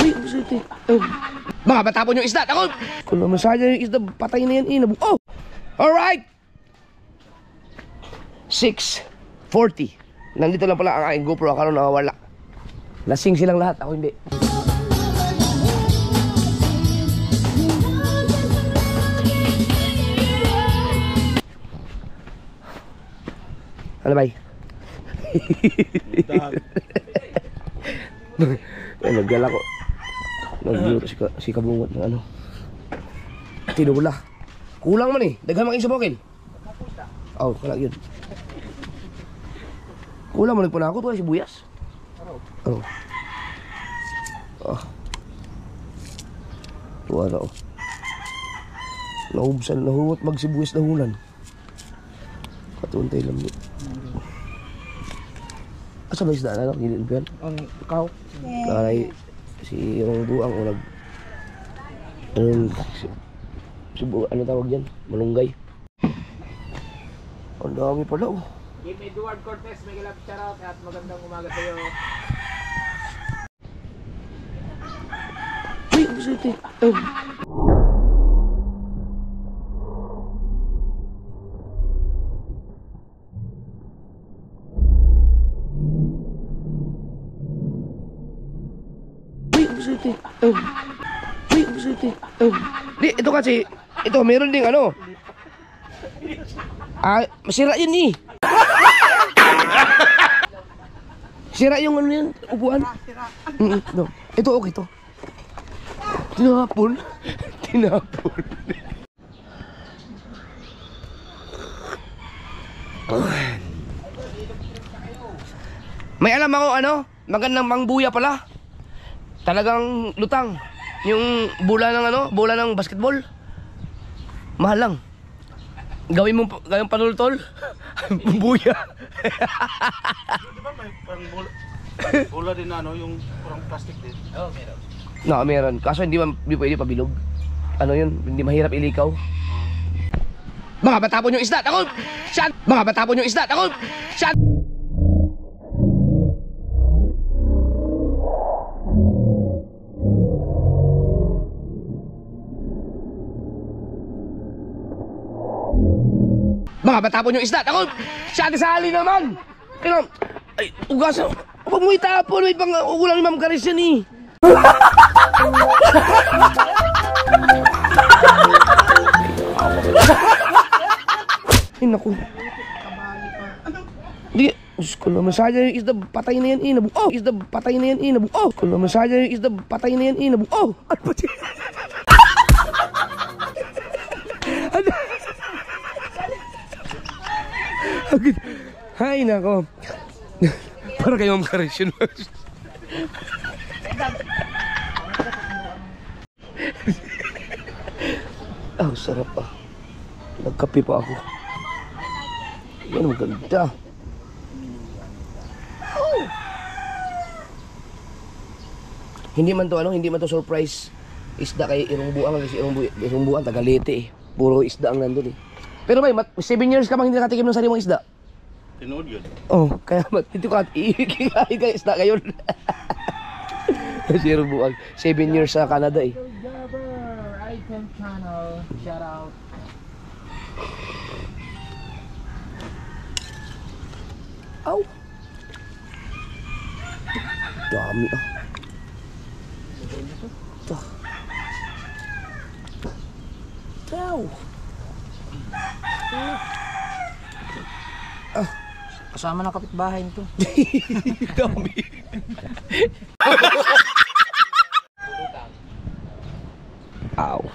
Uy, busete. Baka matapon yung isda. Takot! Kung naman sayang yung isda, patay na yan. Oh! Alright! 6:40. Nandito lang pala ang aking GoPro. Akala nakawala. Lasing silang lahat. Ako hindi. Ano ba? Naggala ko. Nagluto si Kabungot ng ano. Tinula. Kulang man eh. Daghan makin sa bukil. Oh, kulang yun. Kulang man nagpuna ako. Ito ay sibuyas. Oh. Wala oh. Naubsan, nahuwat magsibuyas na hulan. Katuntay lang yun. Asa ba isda na lang? Hindi ba yan? Ang ikaw? Nanay, si yung buang o ano tawag dyan? Malunggay. Ang dami pala oh. Give me Eduard Cortez, may galap shoutout at magandang umaga sa'yo. Uy, busete. Uy, busete. Di, ito kasi, ito, meron ding ano. Masira yun eh. Sira yung ano yan, upuan. No. Ito, okay to. Tinapon. May alam ako ano, magandang mangbuya pala. Talagang lutang. Yung bola ng ano, bola ng basketball. Mahal lang. Gawin panultol. Buya. Di ba may parang bola din na ano, yung parang plastic din? Oo, meron. No, meron. Kaso hindi pwede pabilog. Ano yun, hindi mahirap ilikaw. Baka matapon yung isda. Takot! Baka matapon yung isda. Takot! Baka matapon yung isda. Takot! Sali naman! Ay, ugas. Huwag mo itapon. May pang ugulang ni Ma'am Caris yan eh. Ay, naku. Di, Diyos ko naman, sayang yung isda, patay na yan nabuo. Kung naman sayang yung isda, patay na yan nabuo. Ano ba siya? Ay, nako. Para kayo Ma'am Caris yun. Sarap ah. Nagkape pa ako. Yan, maganda. Hindi man to surprise isda kay Irong Buang. Kasi Irong Buang taga-Leyte eh. Puro isda ang nandun eh. Pero may 7 years ka bang hindi nakatikim ng sariwang isda? Tinood yun. Oh, kaya dito ka iikikain ka isda ngayon. Si Irong Buang 7 years sa Canada eh. Item channel, shout out. Aw. Dami ah. Ito. Kasama ng kapitbahay nito. Dami. Aw.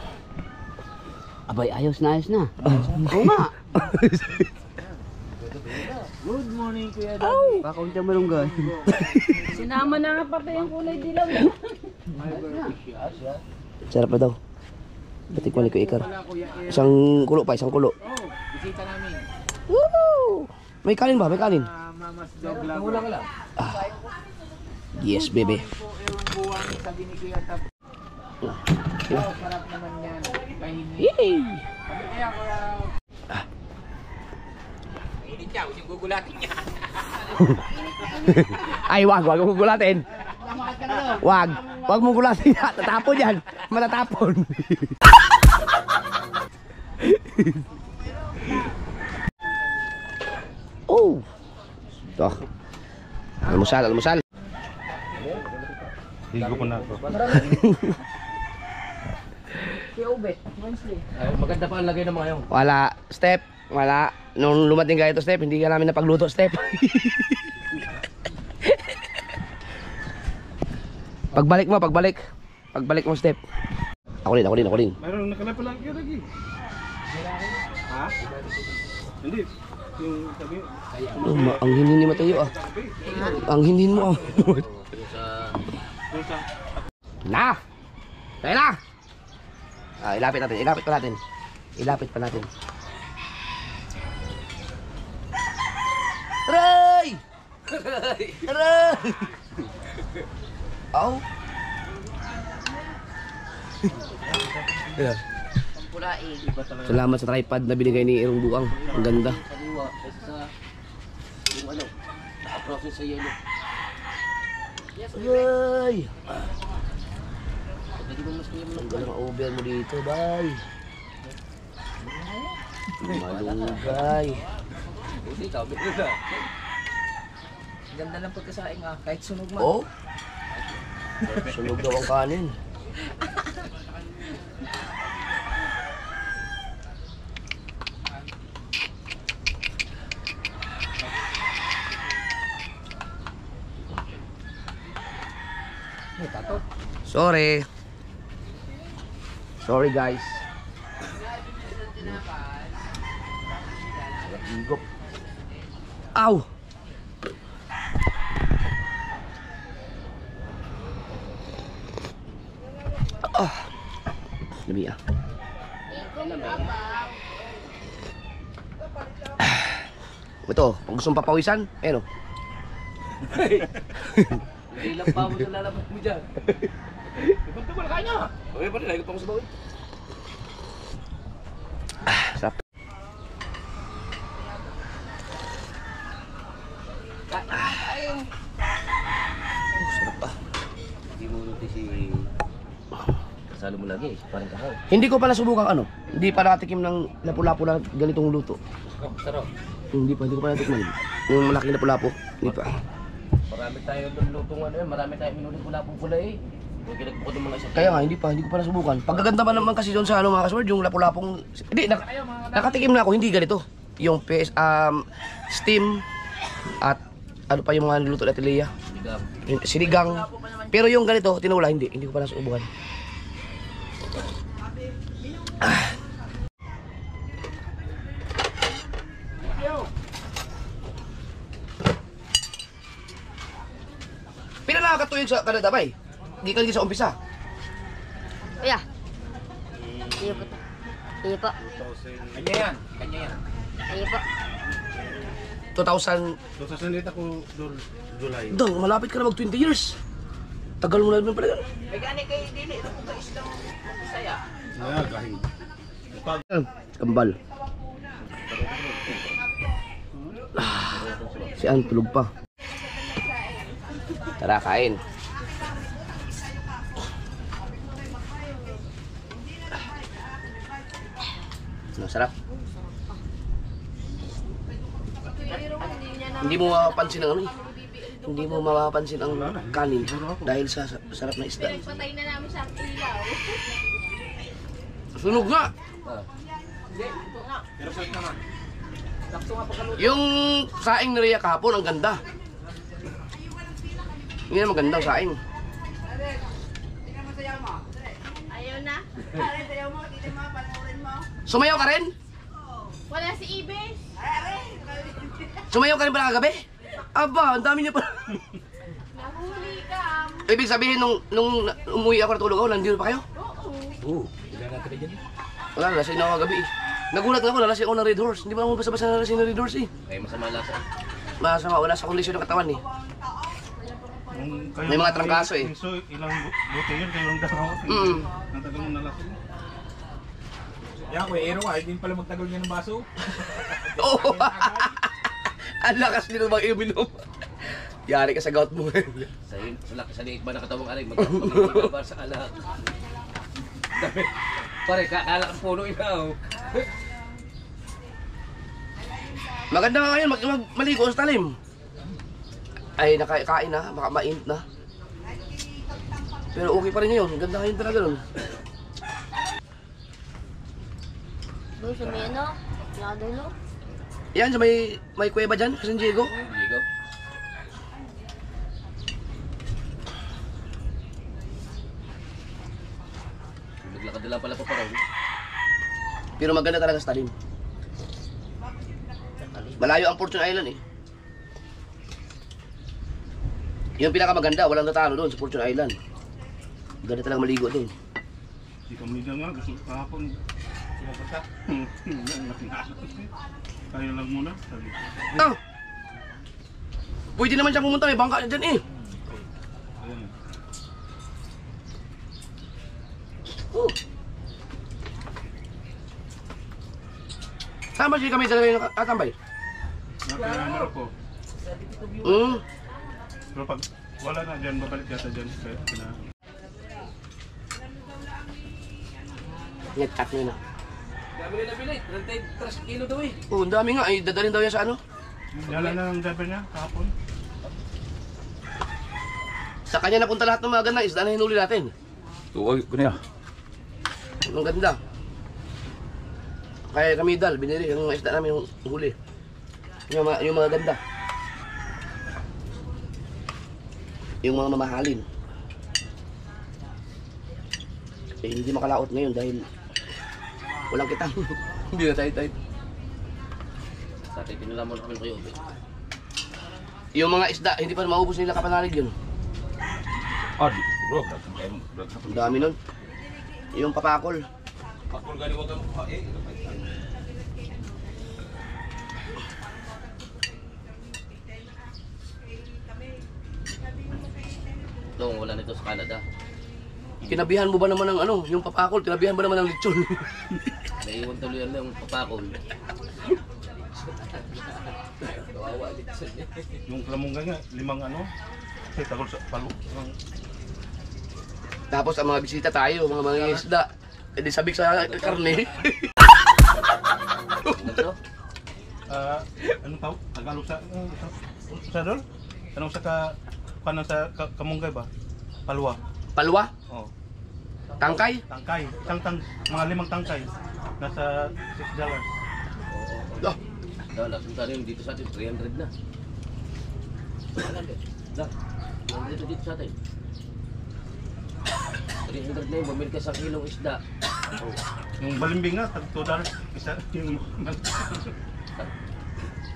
Abay, ayos na. Oo nga. Good morning, Kuya Dad. Pakaunti ang malunggay. Sinama na nga pati yung kulay dilaw. Sarap na daw. Batik mo ko ikar. Isang kulo. Bisita namin. Woo! May kanin ba? Mama's dog lang. Wala ka lang. Yes, baby. Ewan buwang sabi ni Kuya Tap. Sarap naman yan. Kainin. Yay! Sabi kaya Kuya. Init siya, yung gugulatin niya. Ay, wag gugulatin. Wag. Huwag mong gulatin ha. Tatapon yan. Matatapon. Oh. Ito. Almusal, almusal. Higo ko na ako. Si Ube, Wednesday. Ay, maganda pa ang lagay ng mga yun. Wala, Step. Wala. Nung lumating ka ito, Step, hindi ka namin napagluto, Step. Pagbalik mo, pagbalik. Pagbalik mo, Step. Ako din. Mayroon nakalapa lang kayo lagi. Ha? Hindi. Yung sabi, Ang hinin ni Matayo ah. Ang hinin mo ah. yung sa Na! Kaya na! Ah, ilapit pa natin. Aray! Aray! Aw! Yeah. Salamat sa tripod na binigay ni Irong Buang. Ang ganda. Yung ano, naka-process sa yelo. Ay! Pwede mo mas kuya mo Ang galang over mo dito, bay. Malunggay. Hindi, sabi ko na. Ganda ng pagkasaing ah, kahit sunog man. Oh? Sunog daw ang kanin. Sorry. Sorry guys. Higop. Ow! Ah. Dami ah. Ito, pag gusto mong papawisan, ayan o. Ilang pa mo sa lalabas mo dyan. Ipagto ko na kanya. Okay pa rin, lagi pa ako sa bawin. Ah, sarap. Sarap ah. Hindi mo notice si... Kasalo mo lagi, parang kahaw. Hindi ko pa nasubukan ano. Hindi pa nakatikim ng lapu-lapu na ganitong luto. Sarap. Hindi ko pa natikman. Yung malaking lapu-lapu, hindi pa. Marami tayo doon lutong ano yun, marami tayo minulit pula pong pula eh. Huwag kinagpukod ng mga isa. Kaya nga, hindi ko pa nasubukan. Pagkaganda pa naman kasi doon sa ano mga kasword, yung lapu-lapong... Hindi, nakatikim na ako, hindi ganito. Yung steam at ano pa yung mga niluto natin Leia. Sinigang. Pero yung ganito, tinula, hindi ko pa nasubukan. Pila nakakatuyog sa Canada bay? Hindi ka sa umpisa. Kuya. Iyo po. Iyo po. Kanya yan. Iyo po. 2000... So sa sandita ko July. Dong, malapit ka na mag 20 years. Tagal mo na naman pala. May gani kay dili ito kung islang Bisaya. Yeah, kahing. Kambal. Si Ann tulog pa. Tara, kain. Sarap. Hindi mo mapapansin ang ano eh. Hindi mo mapapansin ang kanin dahil sa sarap na isda. Patay na namin sa ilaw. Sunog nga! Yung saing ni Rhea kahapon, ang ganda. Hindi na magandang saing. Ayaw na. Sumayaw ka rin? Wala si Ibes. Sumayaw ka rin pala kagabi? Aba, ang dami niya pa. Nahuli ka. Ibig sabihin, nung umuwi ako natulog ako, nandito pa kayo? Oo. Wala, nalasing na ako kagabi eh. Nagulat na ako, nalasing ako ng Red Horse. Hindi pa naman basta-basta nalasing ng Red Horse eh. Ay, masama lasa. Masama, wala sa kondisyon ng katawan eh. May mga trangkaso eh. So ilang buti yun kayo lang daw. Ang tagal mo nalasing. Yan, kuya Ero ka. Hindi pala magtagal niya ng baso. Oo! Ang lakas nito bang iuminom. Yari ka sa gout mo. Sa liit ba nakatawang aray, magkakapagiging para sa alak. Dami. Pare, kakala ang puno inaw. Maganda nga ngayon, maligo sa talim. Ay, nakakain na, makamainit na. Pero okay pa rin ngayon, ganda ngayon talaga nun. Doon sa may ano? Yadalo? Yan, sa may kuweba dyan, San Diego. Ligo. Naglakad nila pala pa parang. Pero maganda talaga sa talim. Malayo ang Fortune Island eh. Yung pinakamaganda, walang natalo doon sa Fortune Island. Ganda talaga maligo doon. Di kami dyan nga, gusto kahapon. Basta. Kaya lang muna. Sabi ko. Ah! Pwede naman siya pumunta, may bangka dyan eh. Ayan. Oh. Sama siya kami sa yung katambay. Napinamaro ko. Pero pag wala na dyan, babalik yata dyan. Kaya pina... Net-cut nyo na. Dami nila bili, 33 kilo daw eh. Oo, ang dami nga. Ay, dadalhin daw yan sa ano. Dala na ang driver niya kahapon. Sa kanya napunta lahat ng mga ganda isda na hinuli natin. Tuwag ko niya. Ang ganda. Kaya kami dal, binili yung isda namin yung huli. Yung mga ganda. Yung mga mamahalin. Eh, hindi makalaot ngayon dahil walang kitang. Hindi na tayo. Sa atin, pinalaman kami ng kayo. Yung mga isda, hindi pa maubos nila kapanalig yun. Ah, bro. Ang dami nun. Yung papakol. Ako gani wag kang Noong wala nito sa Canada. Tinabihan mo ba naman ng ano, yung papakol, tinabihan ba naman ng lechon? Naiwan tuloy yan ng papakol. Yung kalamungga nga, 5 ano. Kasi tagol sa palo. Tapos ang mga bisita tayo, mga isda, edi sabik sa karne. Ano to? Anong tawag? Tagalog sa doon? Anong sa kanan sa kamunggay ba? Palwa. Palwa, Oh. tangkay. Tangkay. Mga 5 tangkay. Nasa $6. Oh, Dahil nasunta rin dito sa atin, 300 na. Dah, 300 na dito sa atin. 300 na yun, bumili ka sa kilong isda. Oh. Yung balimbing nga, tag $2. Isa yung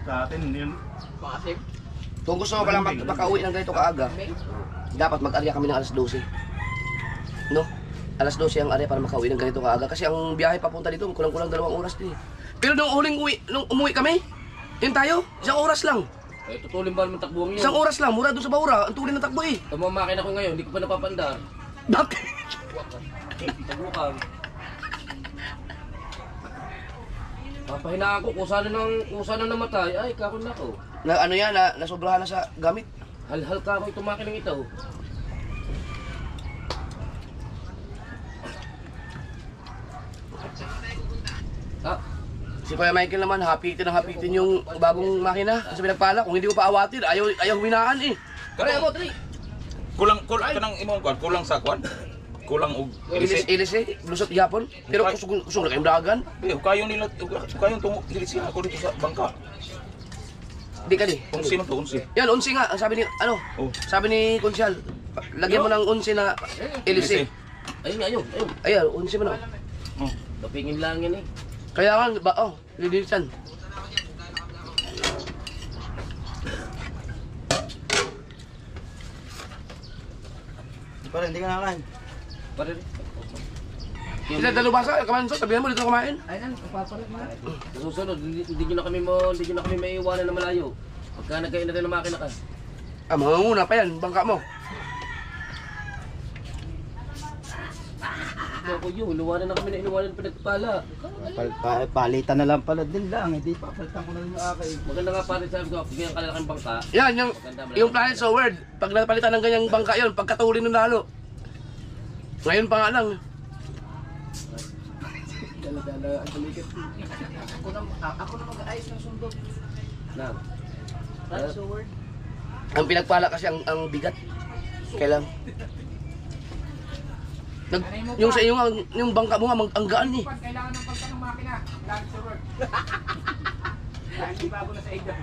sa atin, yun. kung gusto mo palang makauwi ng ganito kaaga, dapat mag-arya kami ng alas 12. No? Alas 12 ang arya para makauwi ng ganito kaaga. Kasi ang biyahe papunta dito, kulang-kulang 2 oras din. Pero nung umuwi kami, yun tayo, 1 oras lang. Eh, tutulin ba naman takbuhan 1 yun? oras lang, mura doon sa Baura, ang tuloy ng takbo eh. Tumamakin ako ngayon, hindi ko pa napapandar. Bakit? Tabukan. Papahinaan ko, kusa na namatay. Ay, kakon na ko. Na ano yan, nasobrahan na sa gamit. Hal-hal ka ako tumakin ng ito. Ah, Si Kuya Michael naman, hapitin yung bagong makina. Kasi pinagpala, kung hindi ko pa awatin, ayaw huminaan eh. kaya mo, Tri. kulang kanang imong kwan, kulang sa kwan. Kulang og Ilis eh, lusot yapon. Pero kusog na kayong dagan. kayong nila kayong tungo dili siya ako dito sa bangka. Di ka di. Kung sino to, unsi. Yan, 11 nga. Ang sabi ni, Oh. sabi ni Konsyal, lagyan mo ng 11 na ilis eh. Ayun nga, ayun. Ayan, 11 mo na. Oh. Kapingin lang yan eh. Kaya nga, lililisan. Para hindi ka nakain. Pare rin. Sila dalubasa, kamanso, sabihan mo dito kumain. Ay lang, papalit na. Sa susunod, hindi nyo na kami maiiwanan na malayo. Pagka nagkain na rin ng makina ka. Ah, mangunguna pa yan, bangka mo. Ako yun, inuwanan na kami na inuwanan pinagpala. Palitan na lang pala din lang. Hindi papalitan ko na yung akin. Maganda nga pare sabi ko, bigyan ka na ng bangka. Yan, yung Planet So World. Pag napalitan ng ganyang bangka yun, pagkatuli ng lalo. Ngayon pa nga lang. Dala-dala ang tulikat. Ako na mag-ayos ng sundo. Na. That's the word. Ang pinagpala kasi ang bigat. Kailan? Yung sa iyo nga, yung bangka mo nga, ang gaan eh. Kailangan ng pagka ng makina. That's the word. Hindi pa ako na sa ida.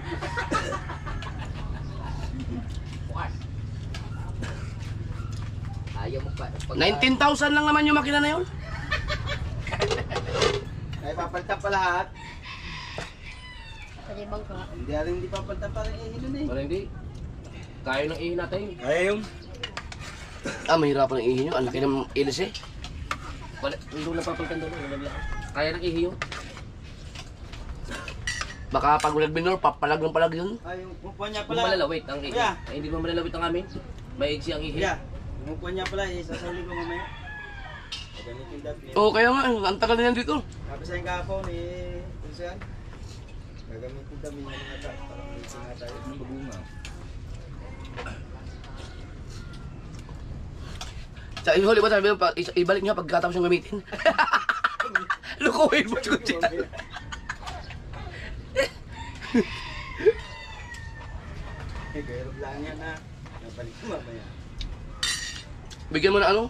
Ayaw mo pa. 19,000 lang naman yung makina na yun. Ay, papalitan pa lahat. Pwede bang ka? Hindi papalitan pa rin ihilun eh. Para hindi. Kaya nang ihin natin. Kaya yung Mahirapan ang ihin nyo. Ang laki ng ilis eh. Wala, hindi ko napapalitan doon. Kaya nang ihin yun. Baka pag ulag binor, papalag ng palag yun. Ay, yung upuan niya Kung pala. malalawit ang ihin. Kuya. Ay, hindi mo malalawit ang amin. May igsi ang ihin. Kuya, yung upuan niya pala, isasali ko mamaya. Gamitin dati. Oo, kaya nga, ang tagal na yan dito. Sabi sa yung kahapon eh, kung saan? Gagamitin kami ng mga tao para may nga tayo. Bunga. Sa ihuli ba sabi mo, ibalik niya pagkatapos yung gamitin. Lukuhin mo ko siya. Eh, gayrob lang yan ha. Nabalik ko mamaya. Bigyan mo na ano?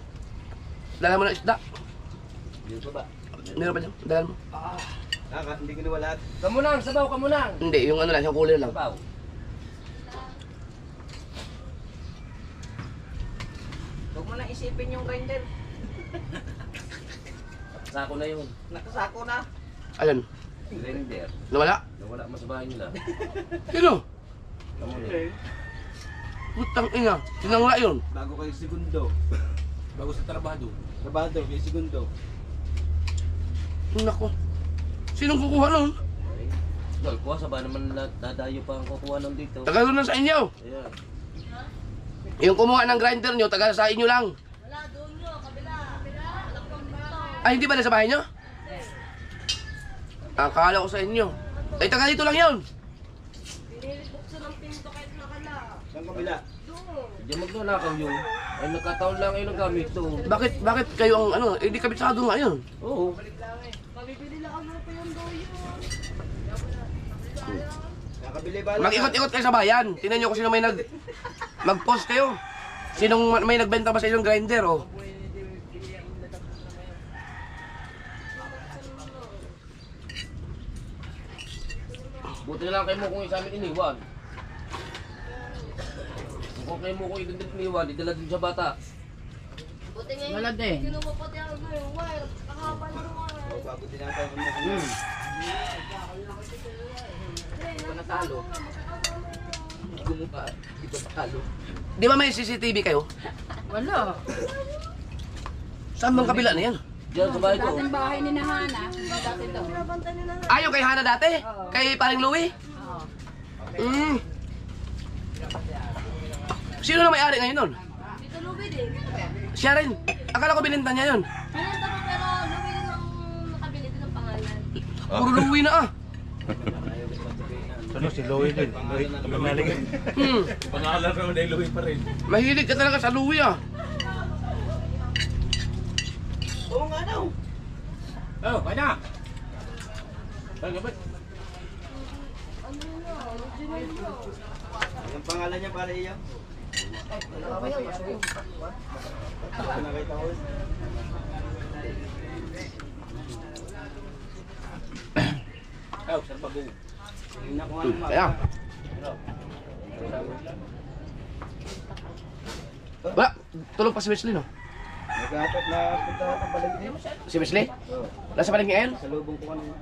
Dala mo na isda. Hindi pa ba? Meron pa dyan? Dala mo. Hindi ko nawala. Kamunang, sabaw kamunang. Hindi, yung ano lang, yung cooler lang. Sabaw. Huwag mo na isipin yung grinder. Sako na yun. Nakasako na. Ayan, Grinder. nawala. Nawala mo sa bahay nila. Sino? Kamunang. Putang ina, tinangla yun. Bago kayo segundo. Bago sa trabaho. Trabaho, may segundo. Nako. Sinong kukuha nun? Dol, kuha sa ba naman dadayo pa ang kukuha nun dito. Taga doon lang sa inyo. Ayan. Yung kumuha ng grinder nyo, taga sa inyo lang. Wala, doon nyo, kabila. Alam ko ba? Ay, hindi ba na sa bahay nyo? Akala ko sa inyo. Ay, taga dito lang yun. Pinilit buksan ang pinto kahit nakala. Saan kabila? Doon. Diyan magnanakaw yun. Ay nagkataon lang kayo ng gamit to. Bakit kayo ang ano, hindi kabitsado nga yun. Oo. Mabibili lang ako pa yung doyo. Nakabili ba? Mag-ikot-ikot kayo sa bayan. Tingnan nyo kung sino may mag-post kayo. Sinong may nagbenta ba sa inyong grinder, oh. Buti na lang kayo mo kung isa amin iniwan. Kung kayo mo kung iniwan, idala din sa bata. Buti nga Wala din. Kinumapat yung wire. Kakaba na yung wire. Bago din natin ang mga Hindi ko natalo. Hindi ko pa. Hindi ko talo. Di ba may CCTV kayo? Wala. Saan bang kabila na yan? Diyan sa bahay ko. Dating bahay ni Nahana. Dati daw. Nabanta nila na. Ayaw kay Hana dati? Kay paring Louie? Oo. Sino na may-ari ngayon nun? Dito lubid eh. Siya rin. Akala ko binenta niya yun. Pinenta ko pero lubid din ang nakabili din ng pangalan. Puro Louie na ah. ano si Louie din. Louie, mamalig. Pangalan ko na Louie pa rin. Mahilig ka talaga sa Louie ah. Oo nga daw. Oh, kaya na. Ay, gabat. Ano yun na? Original na. Yung pangalan niya para iyo. Nakita ko. Oh, sir bago. Yung nakuha ng mapa. Kaya. Wala, tulog pa si Wesley no? Naghatot na punta ng paligid. Si Wesley? Nasa paligid ngayon? Sa lubong ko kanina.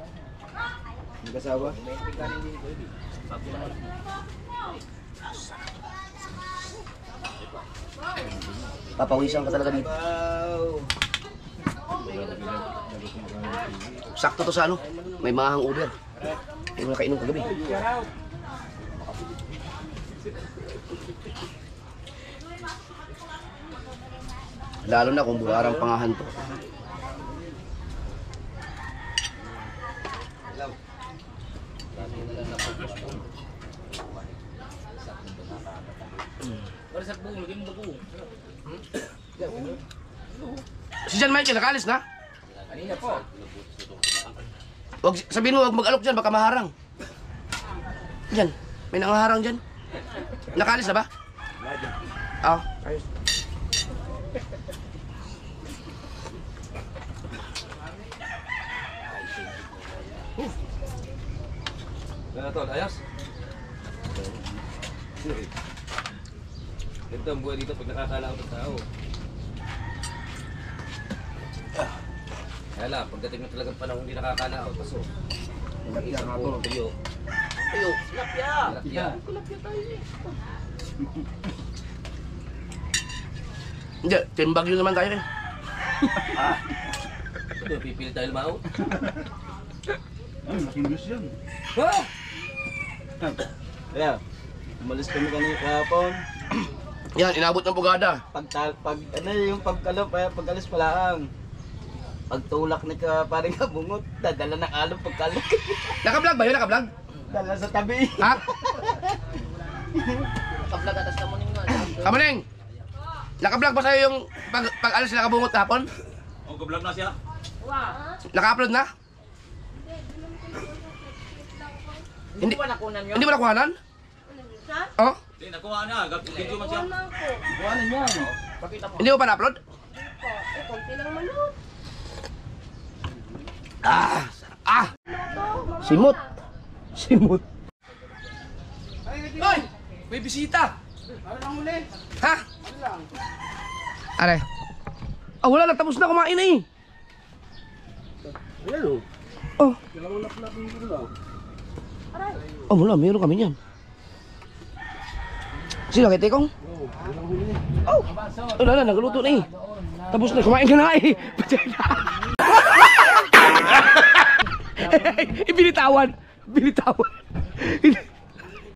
Nag-asawa. Papawisan ka talaga dito. Wow. Sakto to sa ano, may mga hangover. Hindi mo nakainom kagabi. Lalo na kung buharang pangahan to. Dami na lang na-focus po. Para sa buong, lagyan mo bago. Si John Michael, nakalis na? Kanina po. Sabihin mo, huwag mag-alok dyan, baka maharang. Dyan, may nangaharang dyan. Nakalis na ba? Ah, ayos. Ano to, ayos? Ganito ang buhay dito pag nakakalaot ng tao. Kaya lang, pagdating ng talagang panahon hindi nakakalaot, paso. Isang puro tuyo. Ayo, tilapia. Tilapia. Tilapia tayo eh. Hindi, Team Baguio naman tayo eh. Ito, pipili tayo lumao. Ay, laking views yan. Ha? Kaya, umalis kami kanina kahapon. Yan, inabot ng pugada. Ano yung pag-alis pa lang. Pagtulak ni ka parang kabungot, dadala ng along pagkalak. Naka-vlog ba yun? Naka-vlog? Dala sa tabi. Ha? Kaplag atas ka mo nga. Kamaling! Naka-vlog ba sa'yo yung pag-alis na nakabungot hapon? O, gablog na siya. Naka-upload na? Hindi ba nakunan yun? Hindi mo nakuhanan? Oh? Hindi, nakuha na. Video man siya. Buwanan niya. Pakita mo. Hindi mo pa na-upload? Ah! Ah! Simot! Simot! Hoy! May bisita! Ano lang muli? Ha? Are? Ah, wala na. Tapos na kumain na eh. Ayan o. Oh. Dalawang laplap yung gulo. Oh, wala. Meron kami niyan. Sino kay Tekong? Oh! Wala na. Nagluto na eh. Tapos na. Kumain ka na eh. Ibinitawan. Binitawan.